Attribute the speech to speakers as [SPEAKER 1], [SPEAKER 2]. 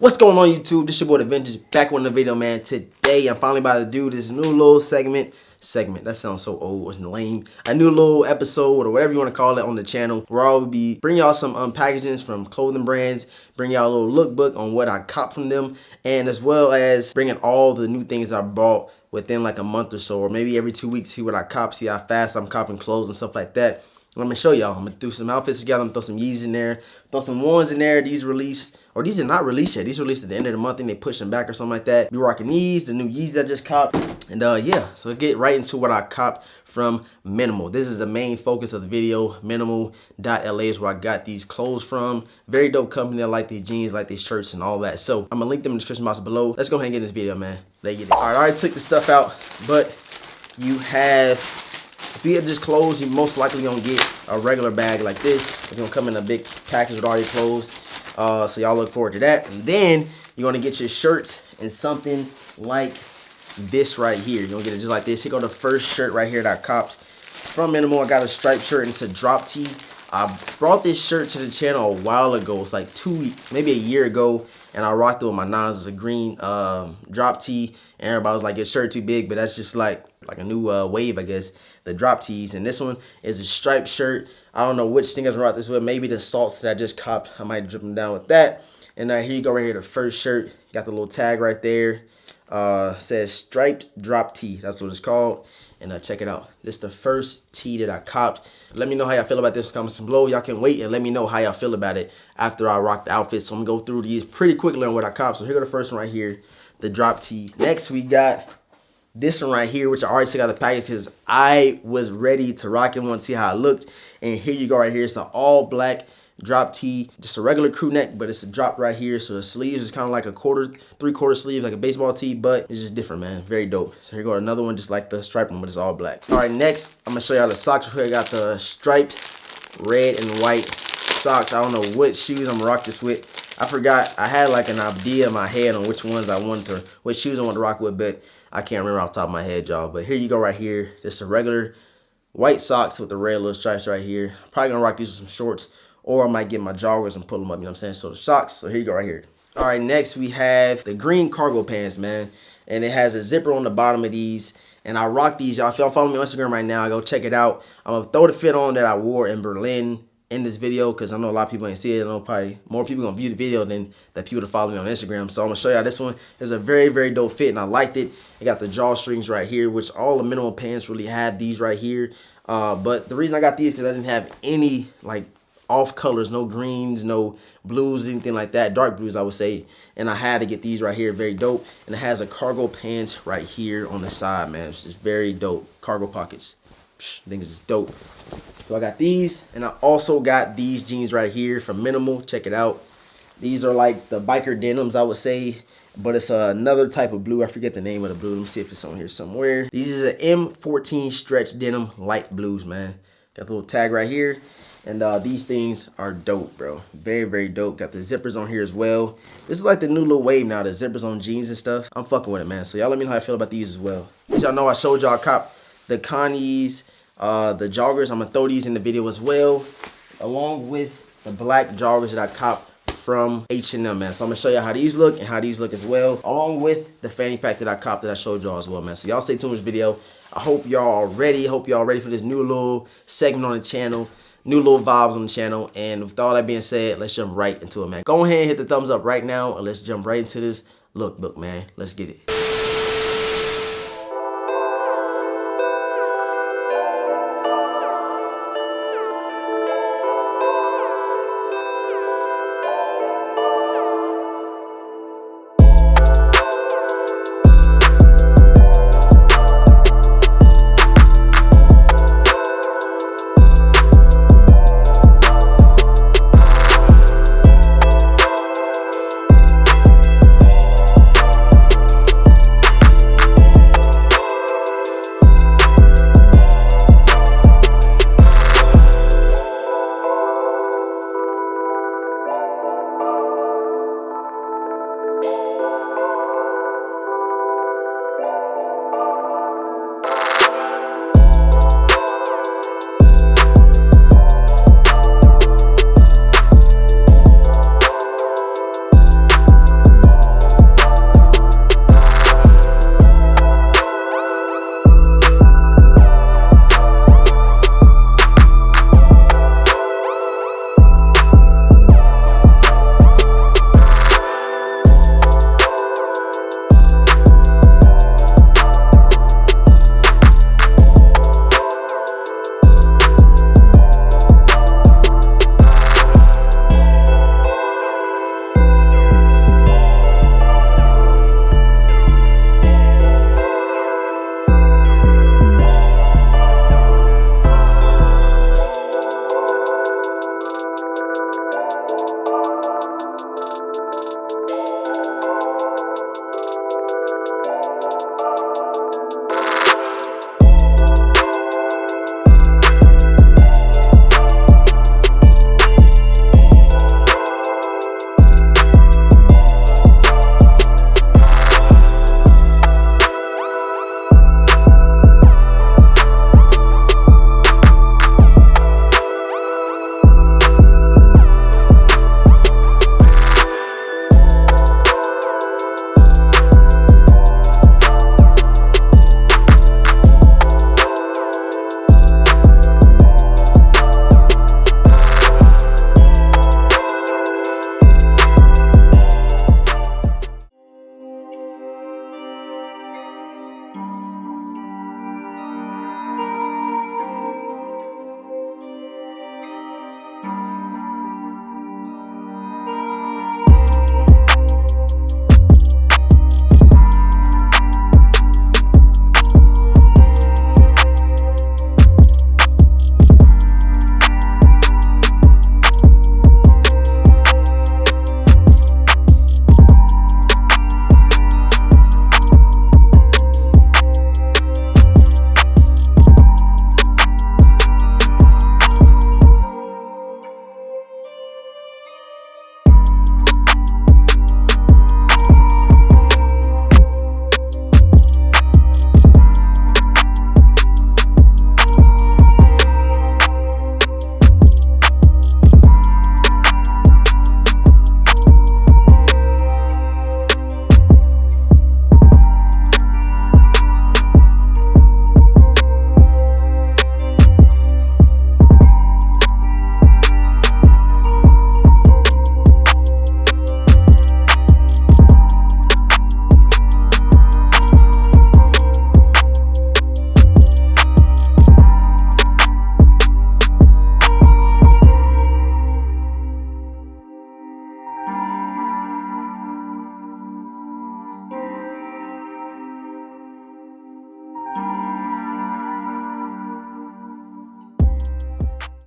[SPEAKER 1] What's going on YouTube? This your boy DeVintage back on the video, man. Today I'm finally about to do this new little segment. That sounds so old and lame. A new little episode or whatever you want to call it on the channel where I'll be bringing y'all some packagings from clothing brands, bring y'all a little lookbook on what I cop from them, and as well as bringing all the new things I bought within like a month or so, or maybe every 2 weeks, see what I cop, see how fast I'm copping clothes and stuff like that. I'm gonna show y'all. I'm gonna do some outfits together. I'm gonna throw some Yeezys in there, throw some ones in there. These released, or these are not released yet. These released at the end of the month and they push them back or something like that. Be rocking these, the new Yeezys I just copped. And yeah, so we'll get right into what I copped from Mmml. This is the main focus of the video. Mmml.la is where I got these clothes from. Very dope company. I like these jeans, like these shirts and all that. So I'm gonna link them in the description box below. Let's go ahead and get in this video, man. Let's get it. All right, I already took the stuff out, but you have, if you get just clothes, you most likely gonna get a regular bag like this. It's gonna come in a big package with all your clothes. So y'all look forward to that. And then you're gonna get your shirts in something like this right here. You're gonna get it just like this. Here go the first shirt right here that I copped from Mmml. I got a striped shirt and it's a drop tee. I brought this shirt to the channel a while ago. It's like 2 weeks, maybe a year ago, and I rocked it with my nines. It's a green drop tee, and everybody was like, "Your shirt too big," but that's just like a new wave, I guess. The drop tees, and this one is a striped shirt. I don't know which sneakers I rock this with. Maybe the salts that I just copped, I might drip them down with that. And here you go, right here, the first shirt. Got the little tag right there. Says striped drop tee. That's what it's called. And check it out. This is the first tee that I copped. Let me know how y'all feel about this. Comments below. Y'all can wait and let me know how y'all feel about it after I rock the outfit. So I'm gonna go through these pretty quickly on what I copped. So here go the first one right here, the drop tee. Next we got this one right here, which I already took out the package because I was ready to rock it. Want to see how it looked. And here you go right here. It's an all black drop tee, just a regular crew neck, but it's a drop right here. So the sleeves is kind of like a three-quarter sleeve, like a baseball tee, but it's just different, man. Very dope. So here go another one, just like the striped one, but it's all black. All right, next I'm gonna show y'all the socks. Here I got the striped red and white socks. I don't know what shoes I'm gonna rock this with. I forgot. I had like an idea in my head on which ones I wanted to, which shoes I want to rock with, but I can't remember off the top of my head, y'all. But here you go right here. Just a regular white socks with the red little stripes right here. Probably gonna rock these with some shorts, or I might get my joggers and pull them up, you know what I'm saying? So the socks, so here you go right here. All right, next we have the green cargo pants, man. And it has a zipper on the bottom of these. And I rock these, y'all. If y'all follow me on Instagram right now, go check it out. I'm gonna throw the fit on that I wore in Berlin in this video, because I know a lot of people ain't see it. I know probably more people gonna view the video than the people that follow me on Instagram. So I'm gonna show y'all this one. It's a very, very dope fit, and I liked it. It got the drawstrings right here, which all the Mmml pants really have these right here. But the reason I got these is because I didn't have any like off colors, no greens, no blues, anything like that, dark blues I would say, and I had to get these right here. Very dope. And it has a cargo pants right here on the side, man. It's just very dope. Cargo pockets, I think it's just dope. So I got these, and I also got these jeans right here from Mmml. Check it out. These are like the biker denims, I would say, but it's another type of blue. I forget the name of the blue. Let me see if it's on here somewhere. These is an M14 stretch denim light blues, man. Got the little tag right here. And these things are dope, bro. Very, very dope. Got the zippers on here as well. This is like the new little wave now, the zippers on jeans and stuff. I'm fucking with it, man. So y'all let me know how I feel about these as well. As y'all know, I showed y'all cop the Connies, the joggers. I'm gonna throw these in the video as well, along with the black joggers that I copped from H&M, man. So I'm gonna show y'all how these look and how these look as well, along with the fanny pack that I copped that I showed y'all as well, man. So y'all stay tuned with this video. I hope y'all ready. Hope y'all ready for this new little segment on the channel. New little vibes on the channel. And with all that being said, let's jump right into it, man. Go ahead and hit the thumbs up right now, and let's jump right into this lookbook, man. Let's get it.